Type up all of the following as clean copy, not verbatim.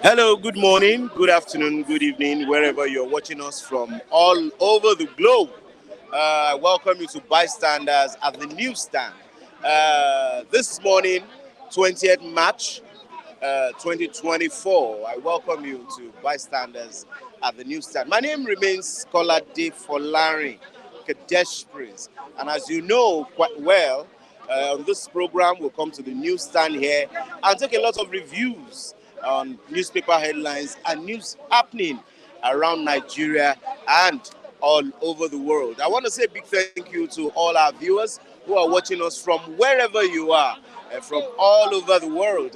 Hello, good morning, good afternoon, good evening, wherever you're watching us from all over the globe. I welcome you to Bystanders at the newsstand. This morning, 20th March 2024, I welcome you to Bystanders at the newsstand. My name remains Kolade Folari, Kadesh Prince. And as you know quite well, on this program, we'll come to the newsstand here and take a lot of reviews on newspaper headlines and news happening around Nigeria and all over the world. I want to say a big thank you to all our viewers who are watching us from wherever you are, from all over the world.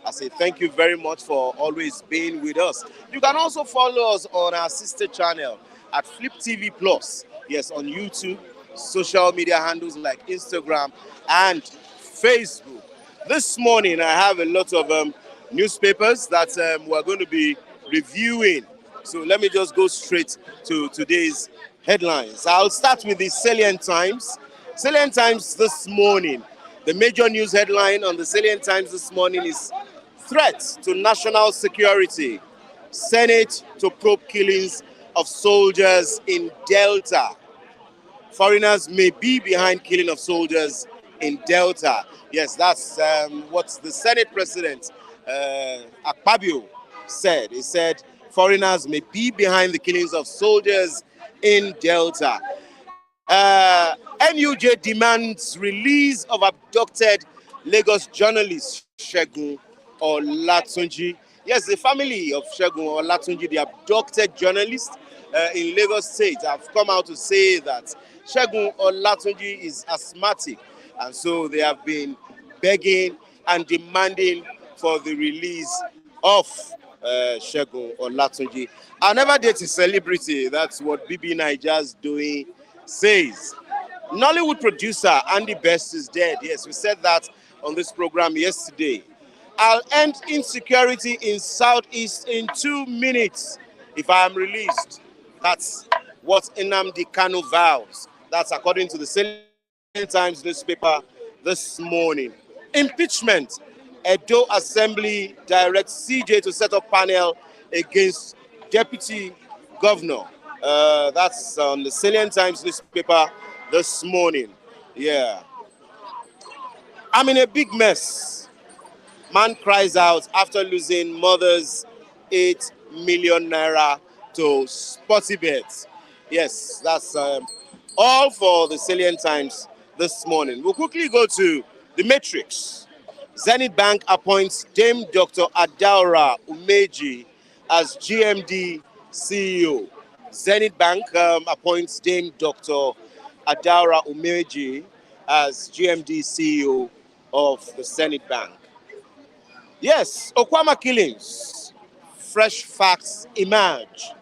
I say thank you very much for always being with us. You can also follow us on our sister channel at Flip TV Plus. Yes, on YouTube, social media handles like Instagram and Facebook. This morning, I have a lot of newspapers that we're going to be reviewing. So let me just go straight to today's headlines. I'll start with the Salient Times. Salient Times this morning. The major news headline on the Salient Times this morning is Threat to National Security. Senate to probe killings of soldiers in Delta. Foreigners may be behind killing of soldiers in Delta. Yes, that's what the Senate President Akpabio said. He said foreigners may be behind the killings of soldiers in Delta. NUJ demands release of abducted Lagos journalist Segun Olatunji. Yes, the family of Segun Olatunji, the abducted journalist in Lagos State, have come out to say that Segun Olatunji is asthmatic, and so they have been begging and demanding for the release of Segun Olatunji. I never date a celebrity. That's what BB Niger's doing says. Nollywood producer Andy Best is dead. Yes, we said that on this program yesterday. I'll end insecurity in Southeast in 2 minutes if I am released. That's what Nnamdi Kanu vows. That's according to the Salient Times newspaper this morning. Impeachment. Edo Assembly directs CJ to set up panel against Deputy Governor. That's on the Salient Times newspaper this morning. Yeah. I'm in a big mess. Man cries out after losing mother's 8 million naira to Sporty Bet. Yes, that's all for the Salient Times this morning. We'll quickly go to the Matrix. Zenith Bank appoints Dame Dr. Adaora Umeji as GMD CEO. Zenith Bank appoints Dame Dr. Adaora Umeji as GMD CEO of the Zenith Bank. Yes, Okwama killings. Fresh facts emerge.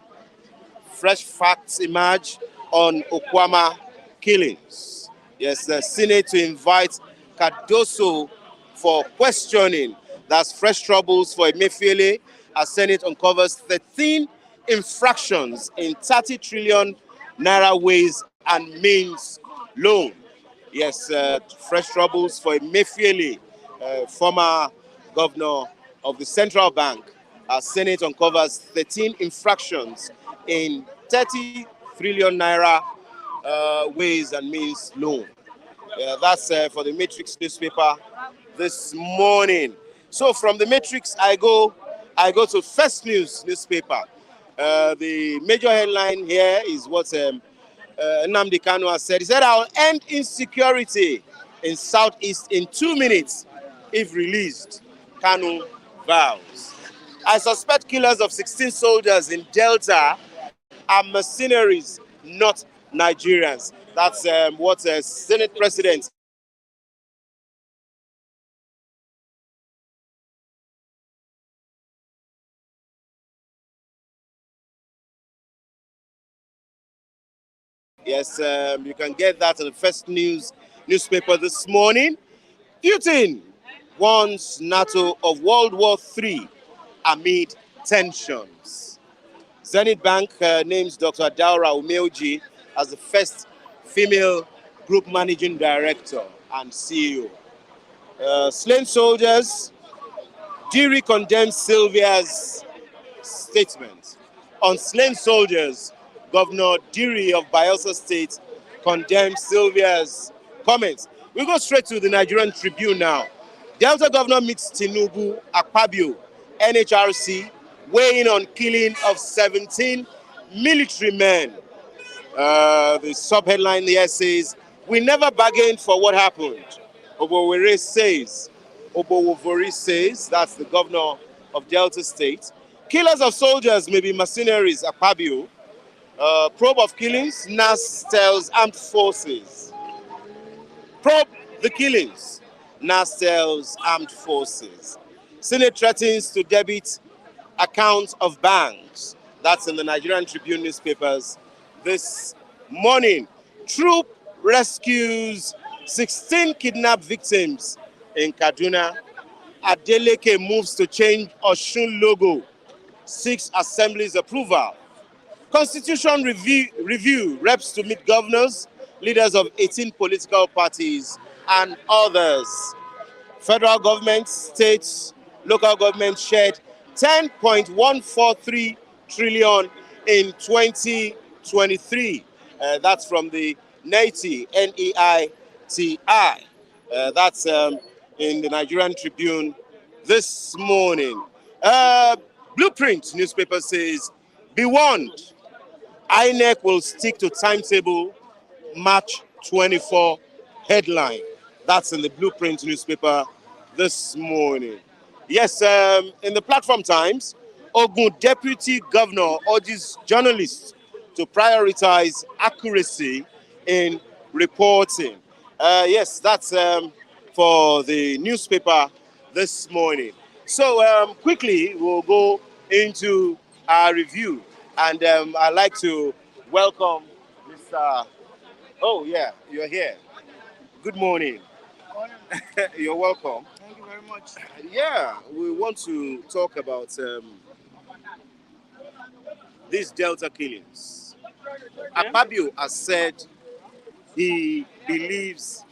Fresh facts emerge on Okwama killings. Yes, the Senate to invite Cardoso for questioning That's fresh troubles for Emefiele as Senate uncovers 13 infractions in 30 trillion naira ways and means loan. Yes, fresh troubles for Emefiele, former governor of the central bank. As Senate uncovers 13 infractions in 30 trillion naira ways and means loan. That's for the Matrix newspaper this morning. So from the Matrix, I go to First News newspaper. The major headline here is what Nnamdi Kanu has said. He said, "I'll end insecurity in Southeast in 2 minutes if released." Kanu vows. I suspect killers of 16 soldiers in Delta are mercenaries, not Nigerians. That's what Senate President Yes, you can get that in the First News newspaper this morning. Putin warns NATO of World War III amid tensions. Zenith Bank names Dr. Daura Umeoji as the first female group managing director and CEO. Slain soldiers, Diri condemns Sylvia's statement. On slain soldiers, Governor Diri of Bayelsa State condemned Sylvia's comments. We go straight to the Nigerian Tribune now. Delta governor meets Tinubu, Akpabio, NHRC, weighing on killing of 17 military men. The subheadline here says, "We never bargained for what happened." Obowore says, that's the governor of Delta State. Killers of soldiers may be mercenaries, Akpabio. Probe of killings, NAS tells armed forces. Probe the killings, NAS tells armed forces. Senate threatens to debit accounts of banks. That's in the Nigerian Tribune newspapers this morning. Troop rescues 16 kidnapped victims in Kaduna. Adeleke moves to change Oshun logo. 6 assemblies approval. Constitution review reps to meet governors, leaders of 18 political parties, and others. Federal government, states, local government shared 10.143 trillion in 2023. That's from the NEITI, N-E-I-T-I. That's in the Nigerian Tribune this morning. Blueprint newspaper says, "Be warned, INEC will stick to timetable March 24 headline." That's in the Blueprint newspaper this morning. Yes, in the Platform Times, Ogun Deputy Governor urges journalists to prioritize accuracy in reporting. Yes, that's for the newspaper this morning. So quickly, we'll go into our review. And I'd like to welcome Mr. Oh, yeah, you're here. Good morning. You're welcome. Thank you very much. Yeah, we want to talk about these Delta killings. Okay. Akpabio has said he believes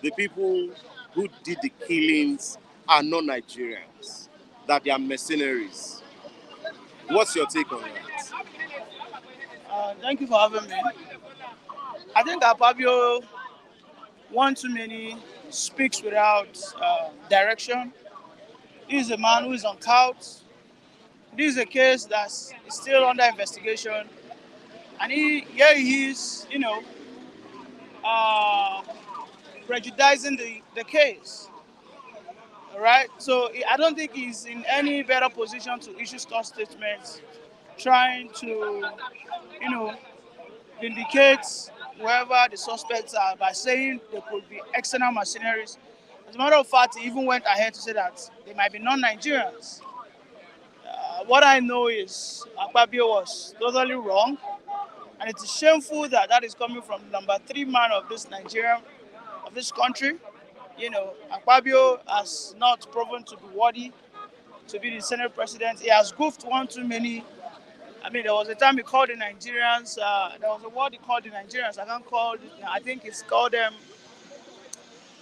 the people who did the killings are not Nigerians, that they are mercenaries. What's your take on that? Thank you for having me. I think Apabio, one too many, speaks without direction. He is a man who is on couch. This is a case that's still under investigation, and here he is, uh, prejudicing the case. All right. So I don't think he's in any better position to issue such statements, trying to, you know, vindicate whoever the suspects are by saying they could be external mercenaries. As a matter of fact, he even went ahead to say that they might be non-Nigerians. What I know is Akpabio was totally wrong, and it is shameful that that is coming from the number 3 man of this Nigeria, of this country. Akpabio has not proven to be worthy to be the Senate president. He has goofed one too many. I mean, there was a time he called the Nigerians. There was a word he called the Nigerians. I can't call it. I think it's called them.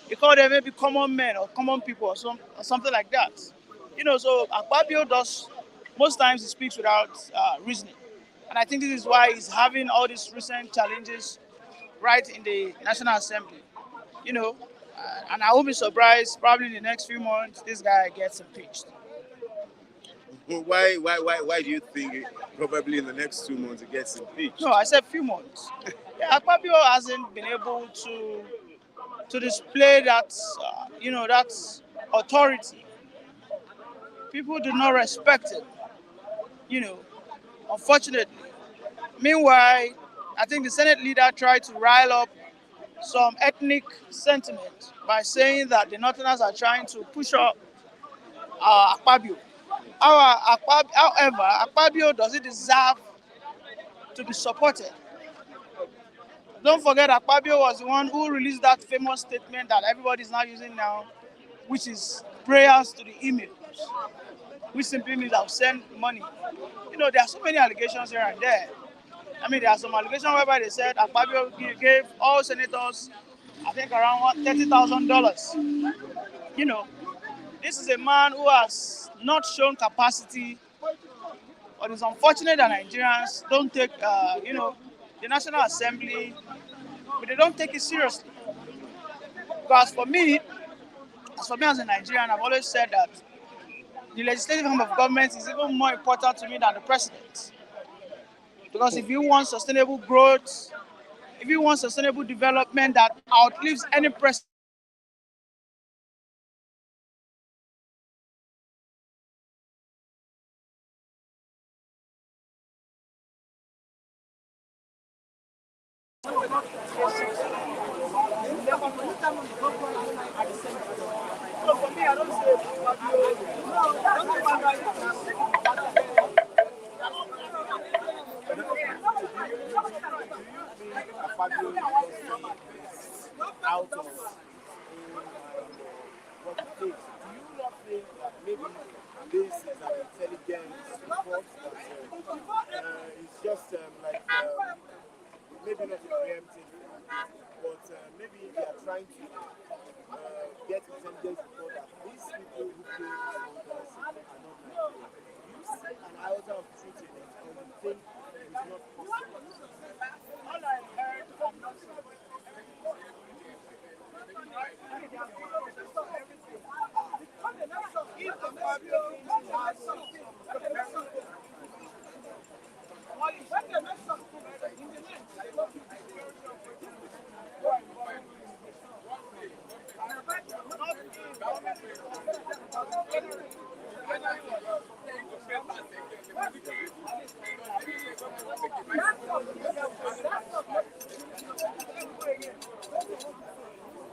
He called them maybe common men or common people or something like that. So Akpabio does most times he speaks without reasoning, and I think this is why he's having all these recent challenges right in the National Assembly. You know, and I won't be surprised. Probably in the next few months, this guy gets impeached. Why do you think probably in the next 2 months it gets impeached? No, I said few months. Yeah, Akpabio hasn't been able to display that that authority. People do not respect it. You know, unfortunately. Meanwhile, I think the Senate leader tried to rile up some ethnic sentiment by saying that the Northerners are trying to push up Akpabio. However, Akpabio doesn't deserve to be supported. Don't forget, Akpabio was the one who released that famous statement that everybody is now using now, which is prayers to the emails, which simply means I'll send money. There are so many allegations here and there. I mean, there are some allegations whereby they said Akpabio gave all senators, I think, around $30,000. You know, this is a man who has not shown capacity, but it's unfortunate that Nigerians don't take, the National Assembly, but they don't take it seriously. Because for me as a Nigerian, I've always said that the legislative arm of government is even more important to me than the president. Because if you want sustainable growth, if you want sustainable development that outlives any president, so for me, I don't say Fabio out of what it takes. Do you not think that maybe this is an intelligence report that it's just maybe not a preemptive, but maybe they are trying to get intelligence report that these people who play this are not Nigerians. Do you see an iota of truth in it, or you think it's not possible? all I heard from if the Fabio has something,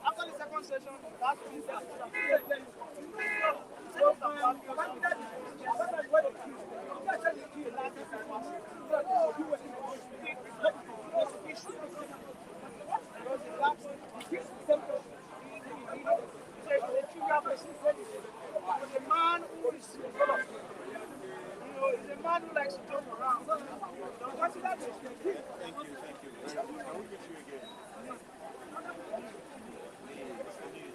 after the second session, that means that the man who is the man who likes to jump around. Don't consider this. Thank you very much. Can we meet you again?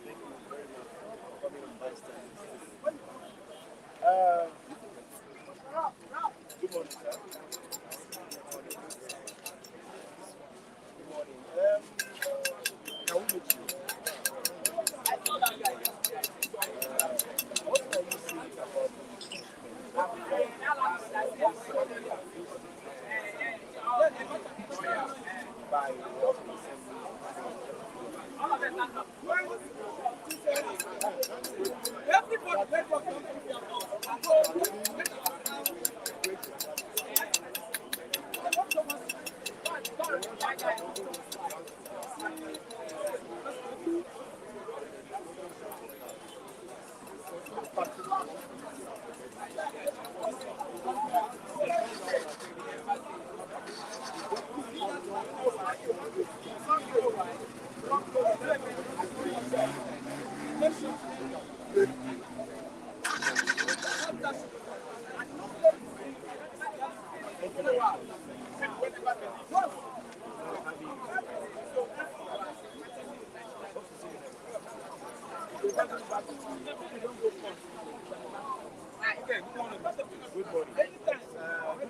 Thank you very much for coming on Vice Times. Good morning, sir. Good morning. Can we meet you? What are you saying about the Good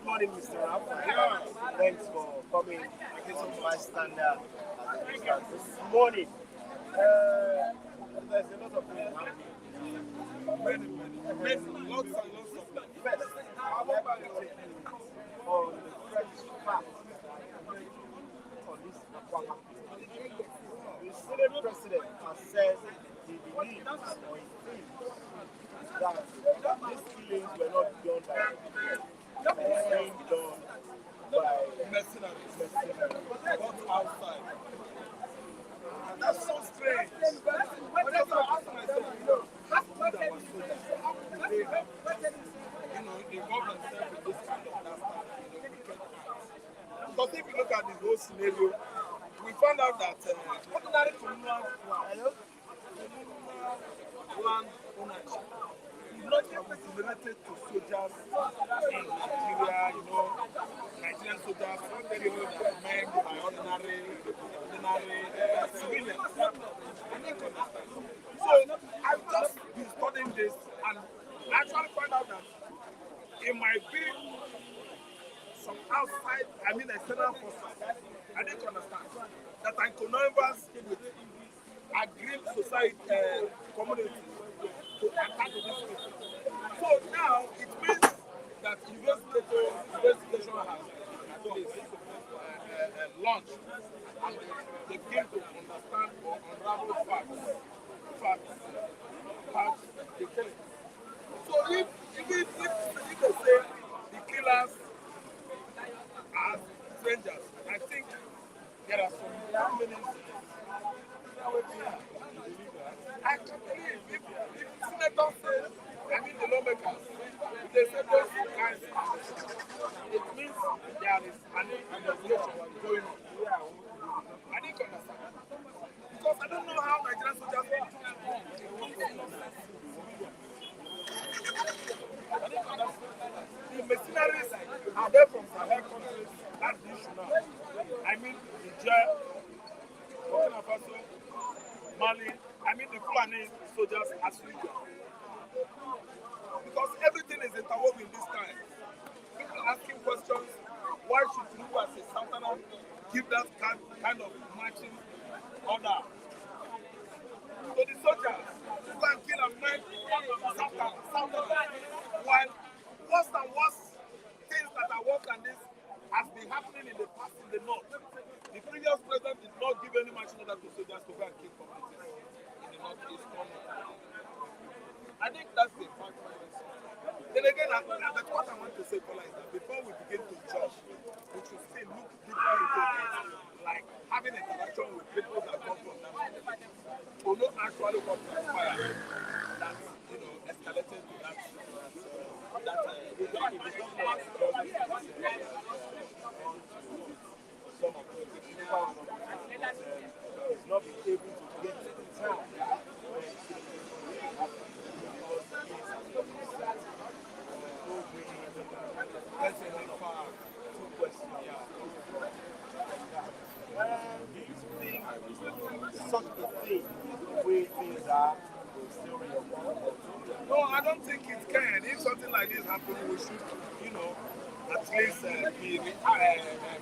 morning, Mr. Ralph. Thanks for coming against some bystander. This morning, there's a lot of things happening. Lots and lots of them. First, I want to take on the French fact on this Aquama. The Senate president has said he believes or he thinks that these killings were not done by being done by mercenaries, not outside. That's so strange. But that's what I asked myself, that's what I was saying. They have, involved themselves in this kind of wicked acts. Because if you look at the whole scenario, we found out that ordinary communal land ownership is not related to soldiers in Nigeria, Nigerian soldiers, not very well men by ordinary civilians. So I've just been studying this and actually found out that it might be some outside, external forces. I didn't understand that I connivance with aggrieved society communities to attack these people. So now it means that investigation has launched and they begin to understand or unravel facts, the killing. So if they say the killers are strangers, I think there are some meanings. I can believe if senators say, the lawmakers, if they say those guys, it means there is an investigation going on. I didn't understand. Because I don't know how Nigerian soldiers work. The mercenaries are there from Sahel countries. That's the issue now. Niger, Burkina Faso, Mali. The Fulani soldiers as usual. Because everything is interwoven this time. People asking questions, why should you as a Southern give that kind of marching order to the soldiers who can kill and make Southern? While worse and worse things that are worse than this has been happening in the past in the north. The previous president did not give any marching order to soldiers to go and kill communities in the northeast corner. I think that's the fact. Then again, that's what I want to say, Paula, is that before we begin to judge, we should still look deeper into it, like having interaction with people that come from that to know actually what transpired that escalated to that some of the people not be able to get to the town. Let's say two questions. Do you think such a thing, the way things are, will still be? No, I don't think it can. If something like this happens, we should, at least be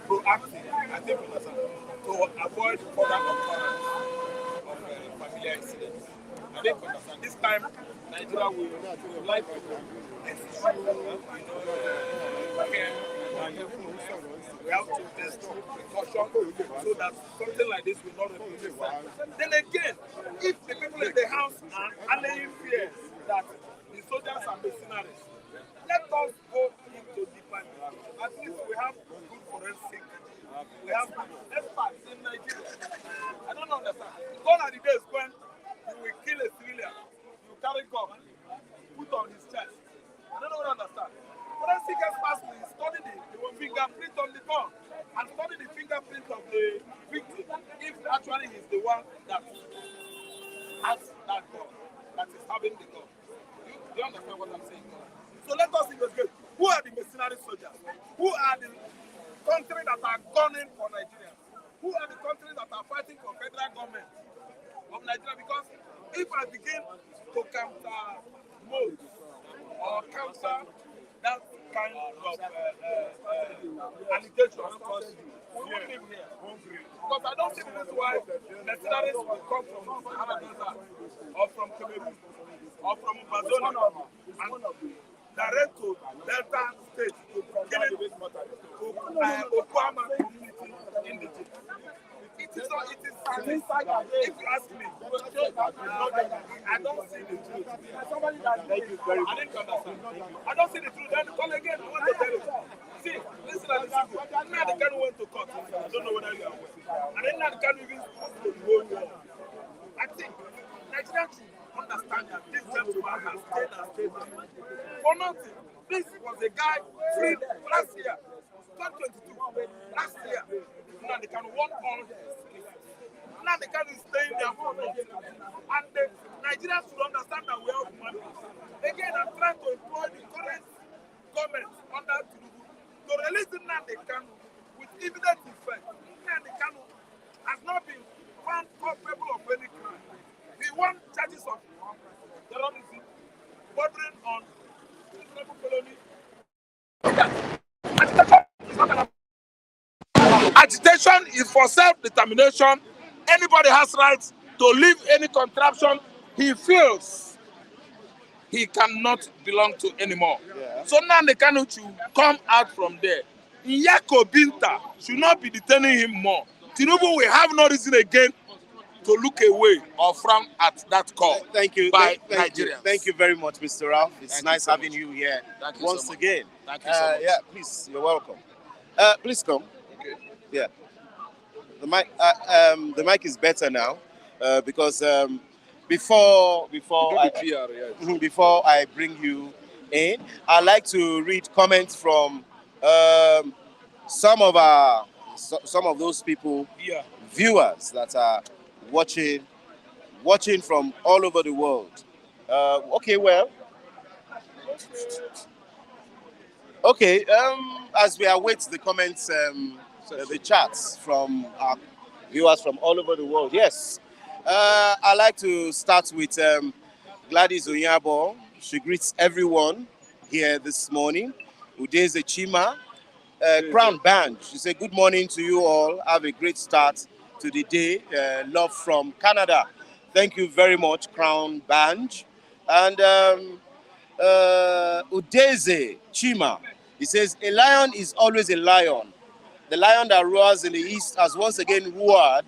proactive. I think to avoid further occurrence of familiar incidents. I think this time Nigeria will like this issue, we have to test precaution so that something like this will not repeat itself. Then again, if the people in the house are allaying fears that the soldiers are mercenaries, let us go into deeper. At least we have good forensic. We have experts in Nigeria. I don't understand. Gone are the days when you will kill a civilian, you carry gun, put on his chest. I don't understand. Forensic experts will study the fingerprint on the gun and study the fingerprint of the victim if actually he's the one that has that gun, that is having the gun. Do you understand what I'm saying? So let us investigate. Who are the mercenary soldiers? Who are the countries that are gunning for Nigeria? Who are the countries that are fighting for federal government of Nigeria? Because if I begin to counter mode or counter that kind of allegation, we won't live here. Because I don't see the reason why mercenaries will come from Madagascar or from Cameroon or from Amazonia and direct to Delta State to killing Okwama community in the city. It is not, it is if you ask me, I don't see the truth. Thank you very much. I didn't understand. I don't see the truth. Then call again. I want to tell you. See, listen and listen. Now the can went to court. I don't know whether you are aware. And then now the can even spoke to the whole world. I think Nigerians should understand that this gentleman has stayed for nothing. This was a guy freed last year, 2022. Last year. Now they can won all this. Now they can is staying there for nothing. And the Nigerians should understand that we are human beings. Again, I'm trying to employ the current government under Tinubu to release Nnamdi Kanu with immediate effect. Nnamdi Kanu has not been found culpable of any crime. He won charges of terrorism, bordering on Islamic colony. Agitation is for self-determination. Anybody has rights to leave any contraption he feels he cannot belong to anymore. Yeah. So now the Kanu should come out from there. Nyako Binta should not be detaining him more. Tinubu will have no reason again to look away or frown at that call. Thank you. By thank Nigerians. you. Thank you very much, Mr. Ralph. It's nice having you here once again. Thank you so much. Yeah, please, you're welcome. Please come. Okay. Yeah. The mic is better now because before I bring you in, I'd like to read comments from some of those people, viewers that are watching from all over the world. As we await the comments, the chats from our viewers from all over the world. Yes, I'd like to start with Gladys Onyabo. She greets everyone here this morning. Udeze Chima, Crown Band. She said, good morning to you all. Have a great start to the day. Love from Canada. Thank you very much, Crown Band. And Udeze Chima, he says, a lion is always a lion. The lion that roars in the east has once again roared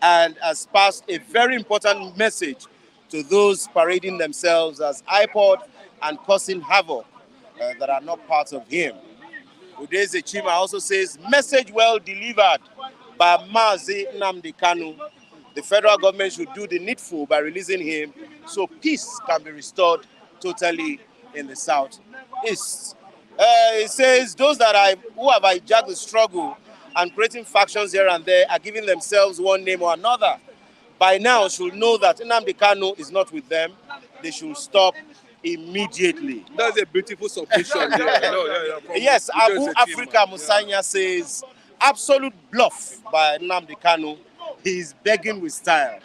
and has passed a very important message to those parading themselves as iPod and causing havoc that are not part of him. Udeze Chima also says, message well delivered by Mazi Nnamdi Kanu. The federal government should do the needful by releasing him so peace can be restored totally in the southeast. It says those who have hijacked the struggle and creating factions here and there are giving themselves one name or another. By now, should know that Nnamdi Kanu is not with them. They should stop immediately. That's a beautiful submission. Yes, Abu Africa Musanya says, absolute bluff by Nnamdi Kanu. He is begging with style.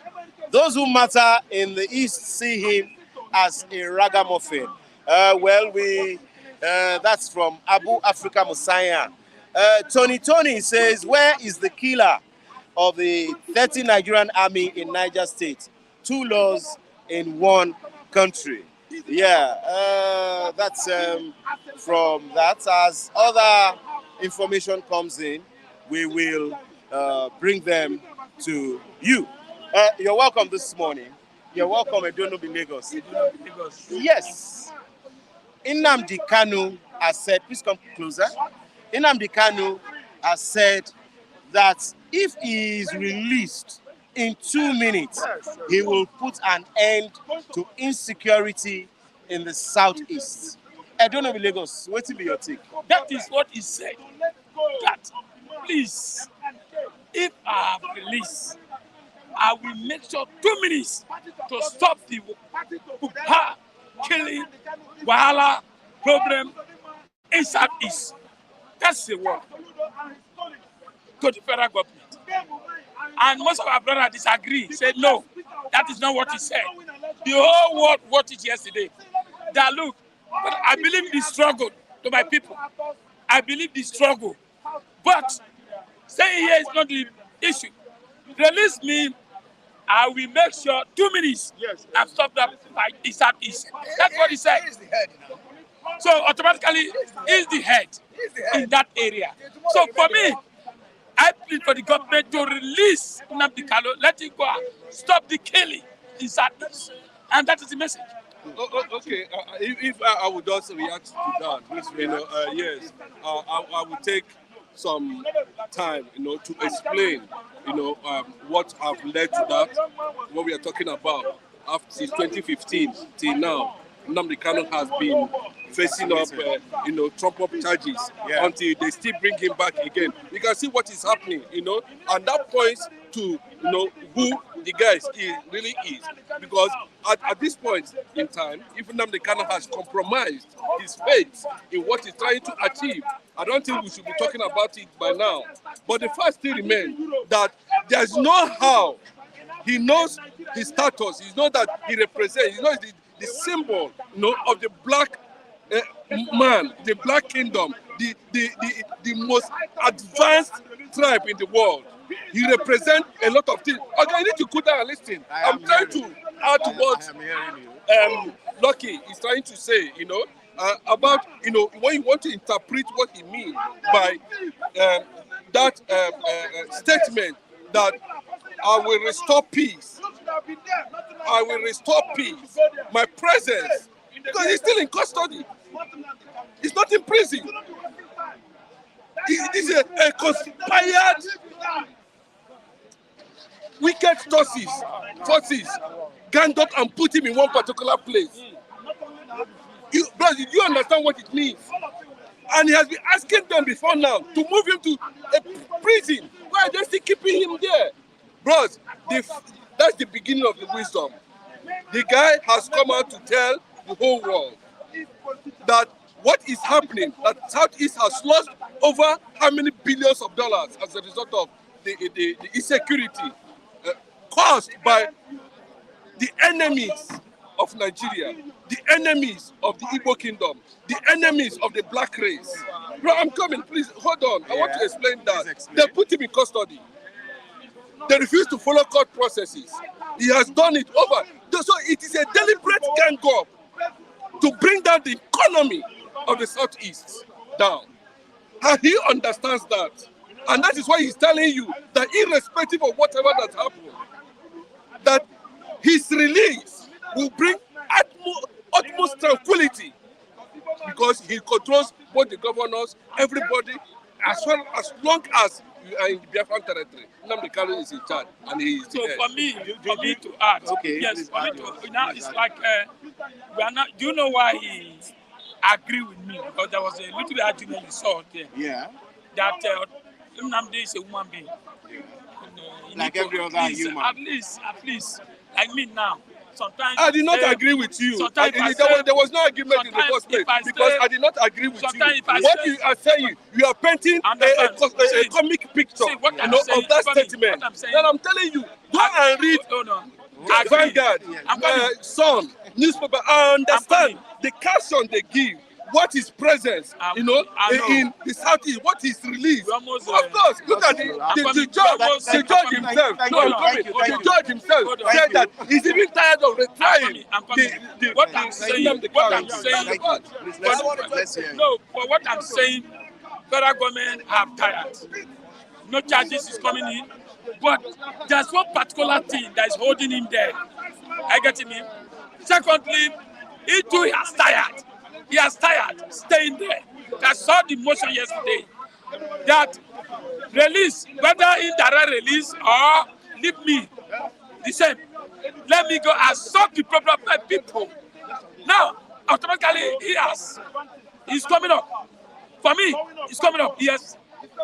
Those who matter in the East see him as a ragamuffin. That's from Abu Africa Musanya. Tony says, where is the killer of the 30 Nigerian army in Niger State? 2 laws in 1 country. Yeah, that's from that. As other information comes in, we will bring them to you. You're welcome this morning. You're welcome at Donobi, Lagos. Yes. Nnamdi Kanu has said, please come closer. Nnamdi Kanu has said that if he is released in 2 minutes, he will put an end to insecurity in the southeast. I don't know, Lagos, what will be your take? That is what he said. That, please, if I have released, I will make sure 2 minutes to stop the killing, wahala, problem in southeast. That's the word to the federal government. And most of our brothers disagree, say no, that is not what he said. The whole world watched it yesterday. That look, but I believe the struggle to my people. I believe the struggle. But staying here is not the issue. Release me, I will make sure 2 minutes I've stopped that by the Southeast. That's what he said. So automatically, he's the head in that area. So for me, I plead for the government to release Nnamdi Kanu, let him go out, stop the killing in Southeast. And that is the message. Okay, if I would also react to that, yes, I would take some time, to explain, what have led to that, what we are talking about. After since 2015 till now, Nnamdi Kanu has been facing up, trump-up charges until they still bring him back again. You can see what is happening, and that points to, who the guy really is. Because at this point in time, if Nnamdi Kanu has compromised his faith in what he's trying to achieve, I don't think we should be talking about it by now. But the fact still remains that there's no how. He knows his status. He knows that he represents. He knows the symbol, of the black man, the black kingdom, the most advanced tribe in the world. He represents a lot of things. Okay, I need to put down and listen. I'm trying to add to what Lucky is trying to say, about, when you want to interpret what he means by that statement that I will restore peace. I will restore peace. My presence. Because he's still in custody. He's not in prison. This is a conspired wicked forces ganged up and put him in one particular place. Bro, did you understand what it means? And he has been asking them before now to move him to a prison. Why are they still keeping him there? Bros, that's the beginning of the wisdom. The guy has come out to tell the whole world that what is happening, that Southeast has lost over how many billions of dollars as a result of the insecurity caused by the enemies of Nigeria, the enemies of the Igbo kingdom, the enemies of the black race. Bro, I'm coming, please, hold on. I want to explain that. They put him in custody. They refuse to follow court processes. He has done it over. So it is a deliberate gang up to bring down the economy of the Southeast down. And he understands that. And that is why he's telling you that irrespective of whatever that happened, that his release will bring utmost tranquility because he controls both the governors, everybody, as long as you are in the Biafran territory. Nnamdi Kanu is in charge, and he is. So for me to add, yes, for me to now it's like we are not. Do you know why he agree with me? Because there was a little bit argument you saw there. Yeah. That Nnamdi is a human being. Like every other human. At least, like me now. Sometimes I did not agree with you. There was no agreement in the first place because I did not agree with you. What you are saying, you are painting a comic picture of that statement. Then I'm telling you, go and read Vanguard, Sun, newspaper. I understand the caption they give. What is presence, in the Southeast, what is released. Of course, look at the judge himself. The judge himself said that he's even tired of retrying what I'm saying. For what I'm saying, federal government have tired. No charges is coming in, but there's one particular thing that is holding him there. I get him. Secondly, he too has tired. He has tired staying there. I saw the motion yesterday that release, whether indirect release or leave me the same. Let me go and solve the problem of my people. Now, automatically, he's coming up. For me, it's coming up. Yes,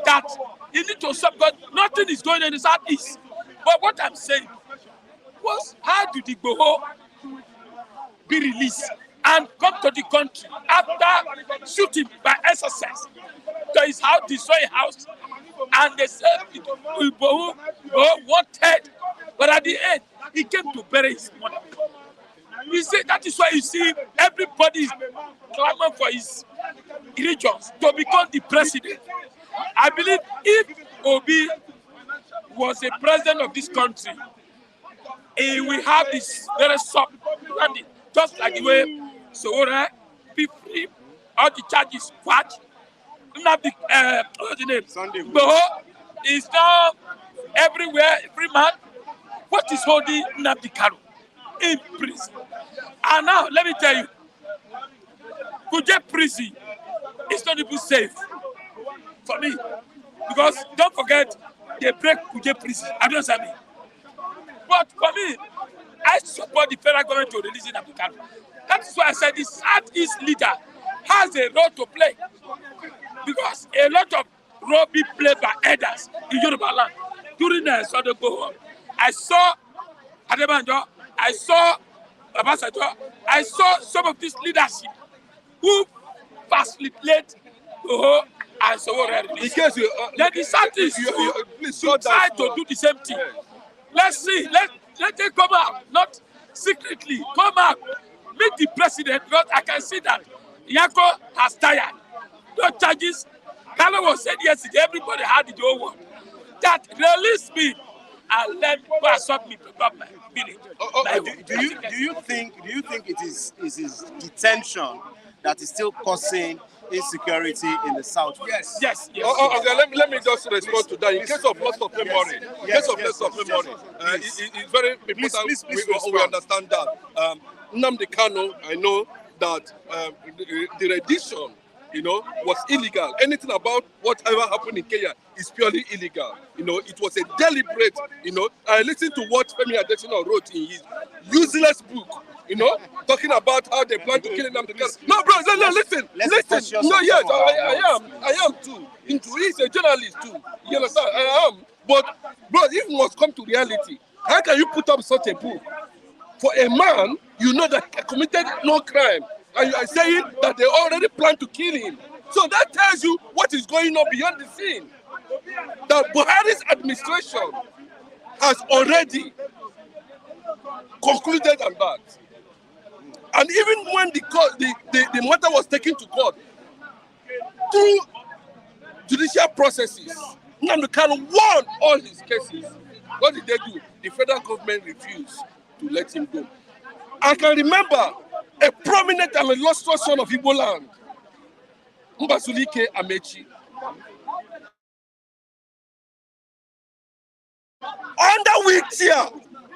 that he need to solve because nothing is going on in the Southeast. But what I'm saying was, how did the Igboho be released and come to the country after shooting by SSS? to his house, destroy his house, and they said Igboho wanted, but at the end, he came to bury his mother. You see, that is why you see everybody is clamoring for his regions to become the president. I believe if Obi was a president of this country, he will have this very soft, just like the way Sowore, be free, all the charges quashed. What's the name? Sunday. Igboho is now everywhere, every man. What is holding Nnamdi Kanu in prison? And now, let me tell you, Kuje prison is not even safe for me. Because don't forget, they break Kuje prison. I don't understand me. But for me, I support the federal government to release Nnamdi Kanu. That is why I said the Southeast leader has a role to play. Because a lot of role be played by elders in Yoruba land. During the Sunday go on, I saw Adebanjo, I saw Abasajo, I saw some of this leadership who facilitate and Sowore In release. case you, Then the Southeast please should try to do the same thing. Let's see, let them come out, not secretly, come out, meet the president, because I can see that Yako has tired. No charges. Kanu was said yesterday, everybody had the whole world. That release me and let me go and sort me about my village. Do you think it is detention that is still causing insecurity in the south? Yes. Okay, let me just respond to that. In case of loss of memory, it's very important Please we respond. understand that. Nnamdi Kanu, I know that the rendition, was illegal. Anything about whatever happened in Kenya is purely illegal. It was a deliberate, I listened to what Femi Adesina wrote in his useless book, talking about how they plan to kill Nnamdi Kanu. No, bro, listen. No, yes, I am too. He's a journalist too. You understand? I am. But, bro, if it must come to reality, how can you put up such a book? For a man, that committed no crime, and you are saying that they already plan to kill him. So that tells you what is going on beyond the scene. That Buhari's administration has already concluded on that. And even when the matter was taken to court, through judicial processes, Nnamdi Kanu won all his cases. What did they do? The federal government refused to let him go. I can remember a prominent and illustrious son of Igbo land, Mbazulike Amechi. Under which year,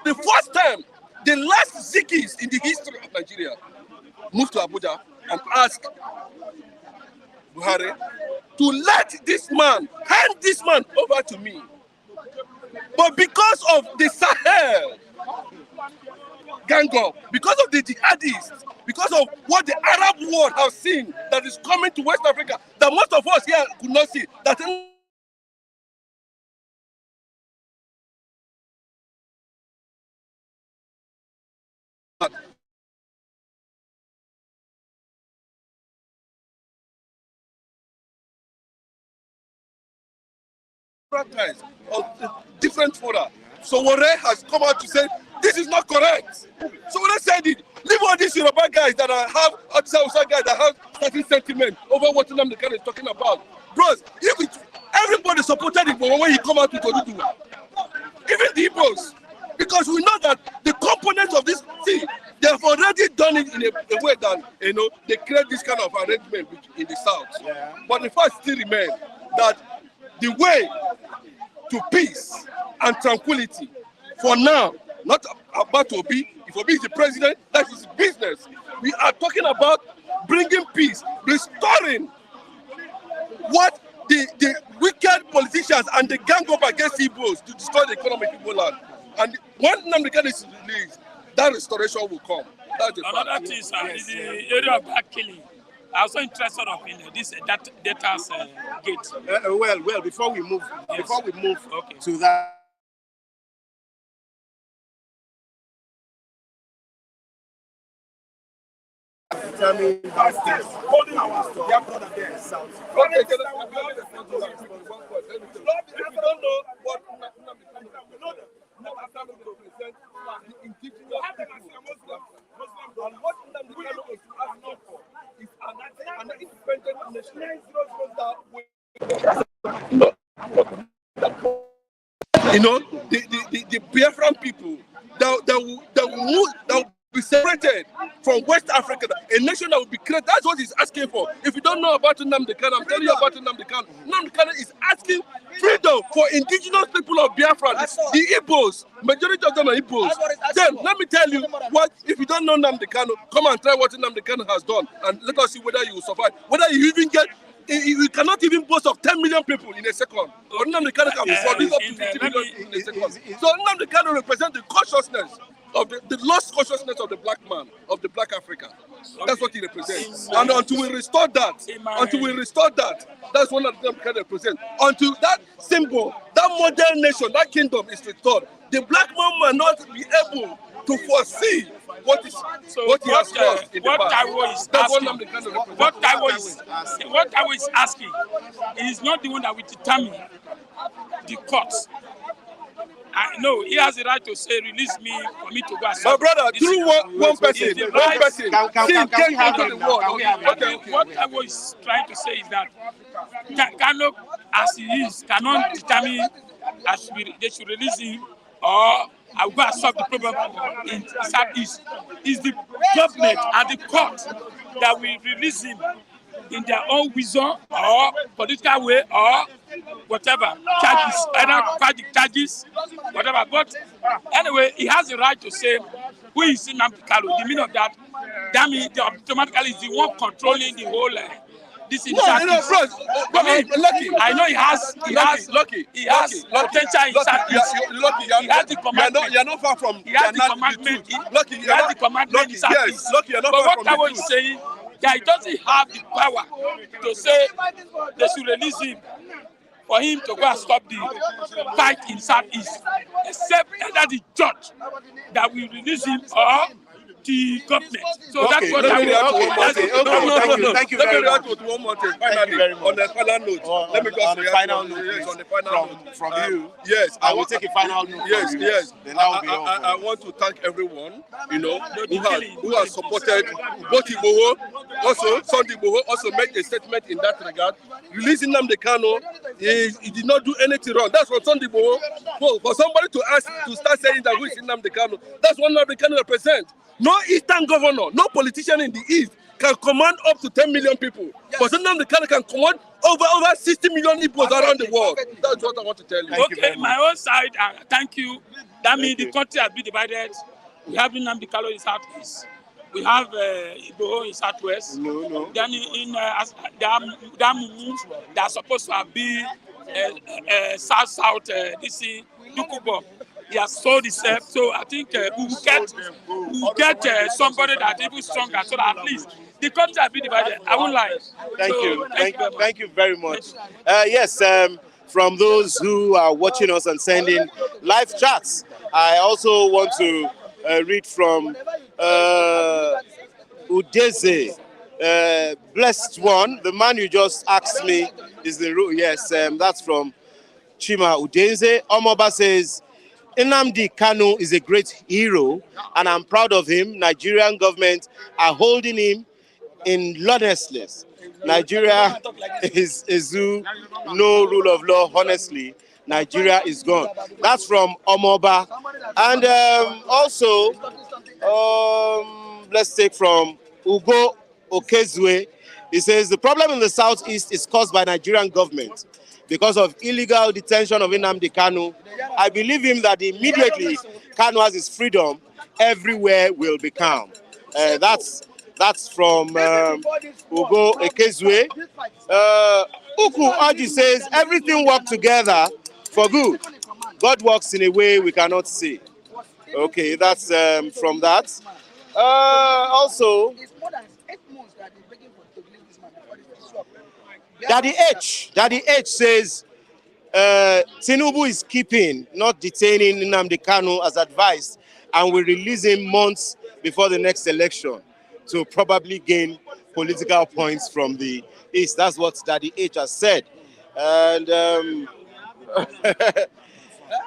the first time, the last Zikis in the history of Nigeria moved to Abuja and asked Buhari to let this man, hand this man over to me. But because of the Sahel gang up, because of the jihadists, because of what the Arab world has seen that is coming to West Africa, that most of us here could not see, that of different fora. So Sowore has come out to say this is not correct. Sowore said it. Leave all these Yoruba guys that have outside guys that have certain sentiment over what Nnamdi Kanu is talking about. Bros, everybody supported him when he come out with Oduduwa. Even the Igbos. Because we know that the components of this thing, they have already done it in a way that they create this kind of arrangement in the south. Yeah. But the fact still remains that the way to peace and tranquility for now, not about Obi. If Obi is the president, that is business. We are talking about bringing peace, restoring what the wicked politicians and the gang up against Igbos to destroy the economy of Igbo land. And when Nnamdi Kanu is released, that restoration will come. That's another thing, sir, is the area of black killing. I'm also interested in this data's gate. Well, before we move to that. determine But still, holding our their brother there in South. Okay, if you don't know what we know them. Now after we represent the indigenous people, and what Nnamdi Kanu is asking for is an independent nation. You know, the Biafran people that will be separated from West Africa, a nation that will be created. That's what he's asking for. If you don't know about Nnamdi Kanu, I'm telling you about Nnamdi Kanu. Nnamdi Kanu is asking freedom for indigenous people of Biafra, the Igbos. Majority of them are Igbos. Then let me tell you what. If you don't know Nnamdi Kanu, come and try what Nnamdi Kanu has done, and let us see whether you will survive. Whether you even get. You cannot even boast of 10 million people in a second. But Nnamdi Kanu can produce up to 50 million in a second. So Nnamdi Kanu represents the consciousness of the lost consciousness of the black man, of the black Africa. That's what he represents. And until we restore that, that's one of the things Nnamdi represents. Until that symbol, that modern nation, that kingdom is restored, the black man will not be able to foresee what he has lost in the past. What Taiwo is asking is not the one that will determine the courts. I know he has the right to say, release me for me to go. My brother, through one person, Can we have him now? What Taiwo is trying to say is that Kanu, as he is, cannot determine as they should release him or I will go and solve the problem in Southeast. It's the government and the court that will release him in their own wisdom or political way or whatever charges, either tragic charges, whatever. But anyway, he has the right to say who is Nnamdi Kanu. The meaning of that means automatically is the one controlling the whole. This is bros. Lucky. I know he has potential in Southeast. He has the commandment. You're not far from. He has the commandment. Lucky. He has the commandment in Southeast. Yes, Lucky. You're not but far what from. I was saying, that he doesn't have the power to say they should release him for him to go and stop the fight in Southeast, except either the judge that will release him or the government. So that's what I will. Thank you very much. Let me react with one more thing. Finally, on the final note. Let me just react final note. Yes, on the final note. From you. Yes, I will take a final note. Yes. Then that will be all. I want to thank everyone, who has supported both Igboho, also Sunday Igboho, also made a statement in that regard. Releasing Nnamdi Kanu, he did not do anything wrong. That's what Sunday Igboho. For somebody to ask to start saying that who is Nnamdi Kanu, that's what Nnamdi Kanu represents. No Eastern governor, no politician in the East can command up to 10 million people. Yes. But Nnamdi Kanu can command over 60 million Igbos around the world. That's what I want to tell you. Okay, my own side, thank you. That means the country has been divided. We have Nnamdi Kanu in Southeast. We have Igboho in Southwest. No. Then in Damu, they are supposed to have been South, DC, Dukubo. He has sold himself, so I think we will get somebody that is even stronger, so that at least the country has been divided. I won't lie. Thank you very much. Yes, from those who are watching us and sending live chats, I also want to read from Udeze, blessed one. The man you just asked me is the yes. That's from Chima Udeze. Omoba says, Nnamdi Kanu is a great hero, and I'm proud of him. Nigerian government are holding him in lawlessness. Nigeria is no rule of law. Honestly, Nigeria is gone. That's from Omoba. And also, let's take from Ugo Okezue. He says, the problem in the southeast is caused by Nigerian government because of illegal detention of Nnamdi Kanu. I believe him that immediately Kanu has his freedom, everywhere will be calm. That's from Ugo Okezue. Uku Aji says, everything works together for good. God works in a way we cannot see. Okay, that's from that. Also, Daddy H says, Tinubu is keeping, not detaining Nnamdi Kanu as advised, and will release him months before the next election. to probably gain political points from the East. That's what Daddy H has said. And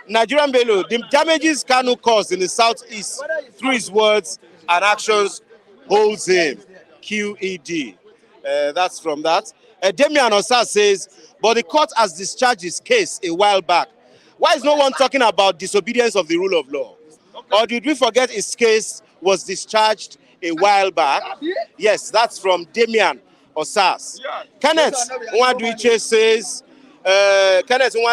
Nigerian Bello, the damages Kanu caused in the southeast through his words and actions holds him. QED. That's from that. Damian Osa says, but the court has discharged his case a while back. Why is no one talking about disobedience of the rule of law? Or did we forget his case was discharged a while back? Yes, that's from Damian Osas. Kenneth Nwadwiche says, Nnamdi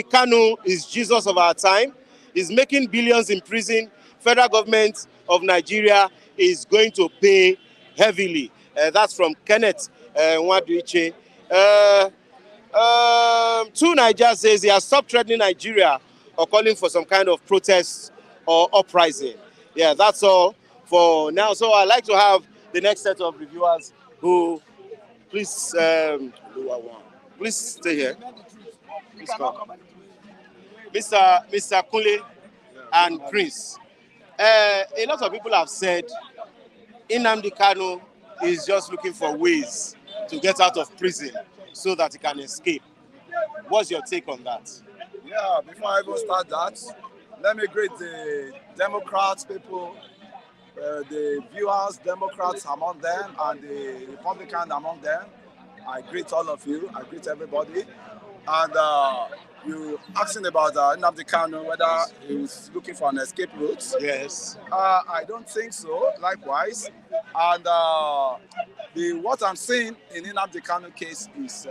Kanu is Jesus of our time. He's making billions in prison. Federal government of Nigeria is going to pay heavily. That's from Kenneth Nwadwiche. Two Niger says he has stopped threatening Nigeria or calling for some kind of protest or uprising. Yeah, that's all for now. So I'd like to have the next set of reviewers who, please, please stay here. Please come. Mr. Kunle and Prince. A lot of people have said Nnamdi Kanu is just looking for ways to get out of prison so that he can escape. What's your take on that? Yeah, before I even start that, let me greet the Democrats people, the viewers, Democrats among them, and the Republicans among them. I greet all of you. I greet everybody. And you asking about Nnamdi Kanu, whether he was looking for an escape route. Yes. I don't think so, likewise. And what I'm seeing in Nnamdi Kanu case is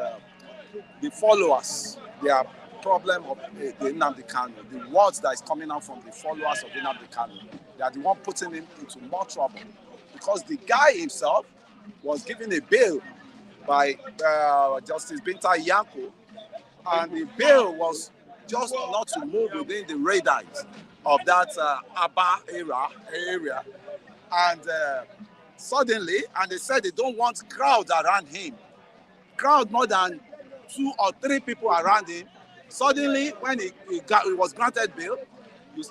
the followers, their problem of the Nnamdi Kanu, the words that is coming out from the followers of Nnamdi Kanu. They are the one putting him into more trouble. Because the guy himself was given a bail by Justice Binta Yanko, and the bail was just not to move within the radars of that Abba area. And suddenly, and they said they don't want crowds around him. Crowd more than 2 or 3 people around him. Suddenly, when he was granted bail, we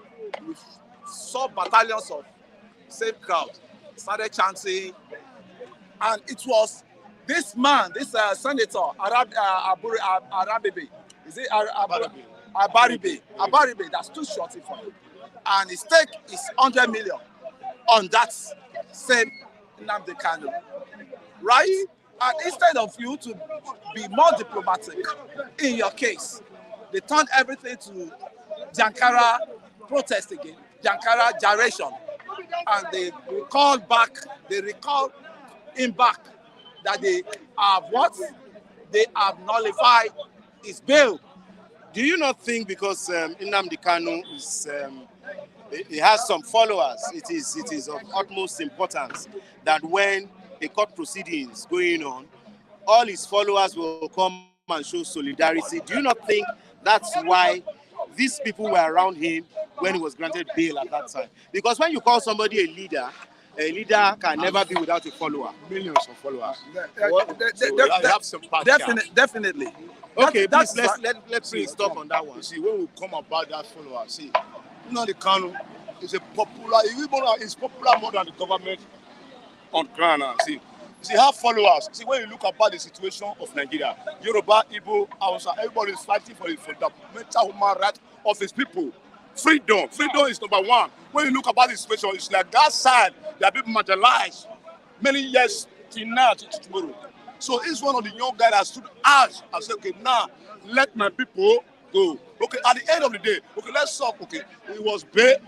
saw battalions of same crowd started chanting, and it was this man, this senator, Arabibi, is it Abaribe, that stood short for him, and his stake is 100 million on that same Nnamdi Kanu, right? And instead of you to be more diplomatic in your case, they turned everything to Jankara protest again, Jankara gyration, and they recall him back that they have what? They have nullified his bail. Do you not think because Nnamdi Kanu is, he has some followers, it is of utmost importance that when a court proceedings going on, all his followers will come and show solidarity? Do you not think that's why these people were around him when he was granted bail at that time? Because when you call somebody a leader can never be without a follower. Millions of followers. Definitely. Okay, let's please stop on that one. See, when we come about that follower, see, Nnamdi Kanu is a popular, he's popular more than the government on ground now. See, have followers. See, when you look about the situation of Nigeria, Yoruba, Igbo, Hausa, everybody is fighting for the fundamental human right of his people. Freedom is number one. When you look about the situation, it's like that side, they are being marginalized many years till now, till tomorrow. So he's one of the young guys that stood out and said, okay, now let my people go. Okay, at the end of the day, okay, let's stop. Okay, it was based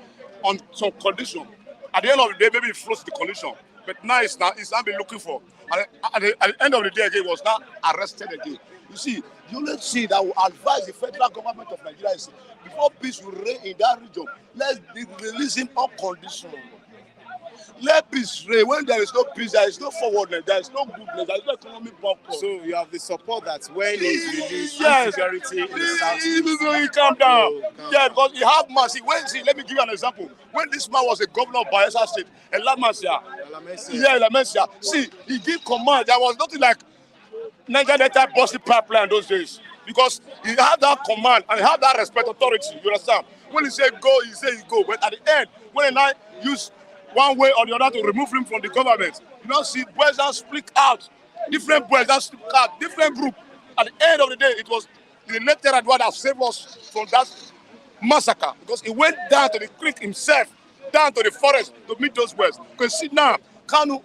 on some condition. At the end of the day, maybe he froze the condition. But now it's not been looking for. At the end of the day, again, he was not arrested again. You see, the only thing that will advise the federal government of Nigeria is before peace will reign in that region, let's release him on condition. Let peace reign. When there is no peace, there is no forwardness, there is no goodness, there is no economic bumper. So you have the support that when he's released, insecurity in the south. He calm down. Yeah, because he have mercy. Let me give you an example. When this man was a governor of Bayelsa State, Elamesia. See, he gave command. There was nothing like Niger Delta busting pipeline those days. Because he had that command and he had that respect, authority. You understand? When he said go, he said go. But at the end, when I use one way or the other to remove him from the government. You know, see, boys that speak out, different boys that speak out, different group. At the end of the day, it was the late Adwa that saved us from that massacre because he went down to the creek himself, down to the forest to meet those boys. Because see now, Kanu,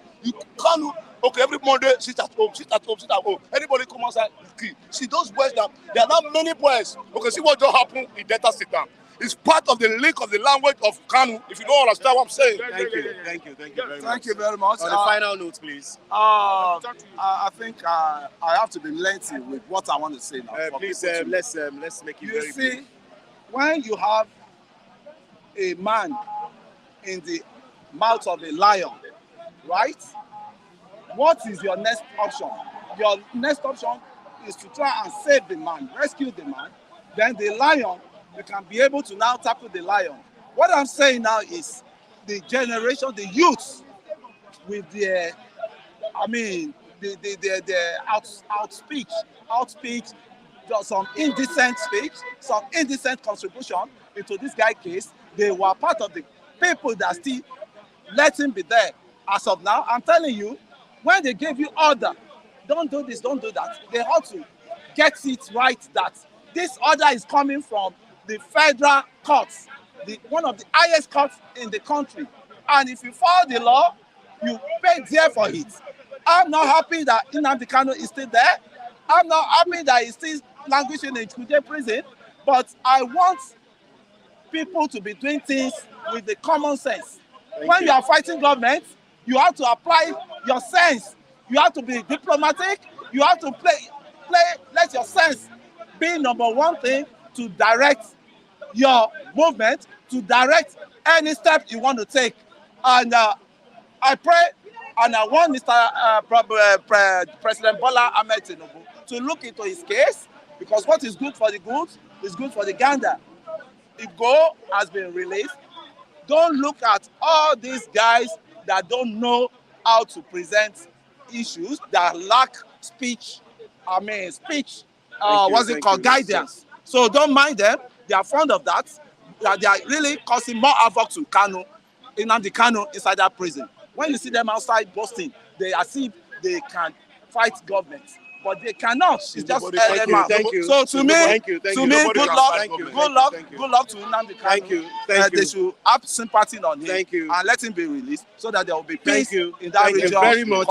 okay, every Monday, sit at home, sit at home, sit at home. Anybody come outside, see those boys now, there are not many boys. Okay, see what just happened in Delta State now. It's part of the link of the language of Kanu, if you don't understand what I'm saying. Thank you very much. Thank you very much. On the final note, please. I think I have to be lengthy with what I want to say now. Please, let's make it very You see, brief. when you have a man in the mouth of a lion, right? What is your next option? Your next option is to try and save the man, rescue the man. Then the lion, you can be able to now tackle the lion. What I'm saying now is the generation, the youth, with their, the outspeech, some indecent speech, some indecent contribution into this guy's case. They were part of the people that still let him be there. As of now, I'm telling you, when they gave you order, don't do this, don't do that, they ought to get it right that this order is coming from the federal courts, one of the highest courts in the country. And if you follow the law, you pay dear for it. I'm not happy that Nnamdi Kanu is still there. I'm not happy that he's still languishing in Kuje prison. But I want people to be doing things with the common sense. When you are fighting government, you have to apply your sense. You have to be diplomatic. You have to let your sense be number one thing to direct your movement, to direct any step you want to take. And I pray and I want President Bola Ahmed Tinubu to look into his case, because what is good for the goose is good for the gander. Igbo has been released. Don't look at all these guys that don't know how to present issues, that lack speech, guidance. So don't mind them. They are fond of that. They are really causing more havoc to Nnamdi Kanu inside that prison. When you see them outside boasting, they as if they can fight government, but they cannot. It's just Thank you. So to me, good luck to Nnamdi Kanu. Thank you. They should have sympathy on him. Thank you. And let him be released so that there will be peace in that Thank region. you very much.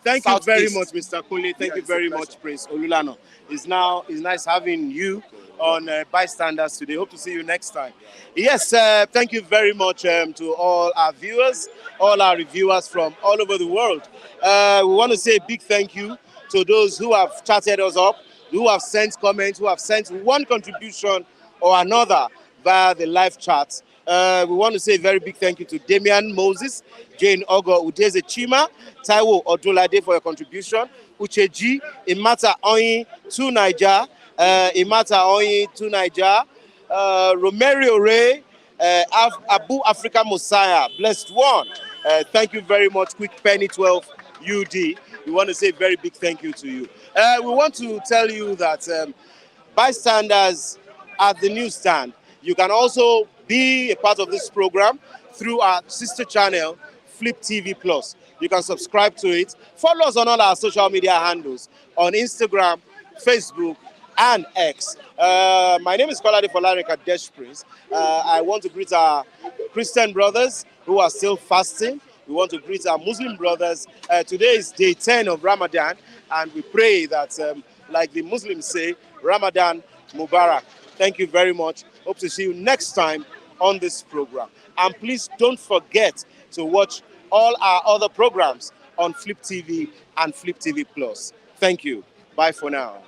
Thank you very Southeast. much, Mr. Kunle. Thank you very much, Prince Olulano. It's nice having you on Bystanders today. Hope to see you next time. Yes, thank you very much to all our viewers, all our reviewers from all over the world. We want to say a big thank you to those who have chatted us up, who have sent comments, who have sent one contribution or another via the live chat. We want to say a very big thank you to Damian Moses, Jane Ogo, Udeze Chima, Taiwo Odulade for your contribution, Ucheji, Imata Oyin to Niger, Romero Ray, Abu Africa Messiah, blessed one. Thank you very much, Quick Penny 12 UD. We want to say a very big thank you to you. We want to tell you that Bystanders at the newsstand, you can also be a part of this program through our sister channel, Flip TV Plus. You can subscribe to it. Follow us on all our social media handles on Instagram, Facebook, and X. My name is Kolade Folarika Desh Prince. I want to greet our Christian brothers who are still fasting. We want to greet our Muslim brothers. Today is day 10 of Ramadan, and we pray that, like the Muslims say, Ramadan Mubarak. Thank you very much. Hope to see you next time on this program. And please don't forget to watch all our other programs on Flip TV and Flip TV Plus. Thank you. Bye for now.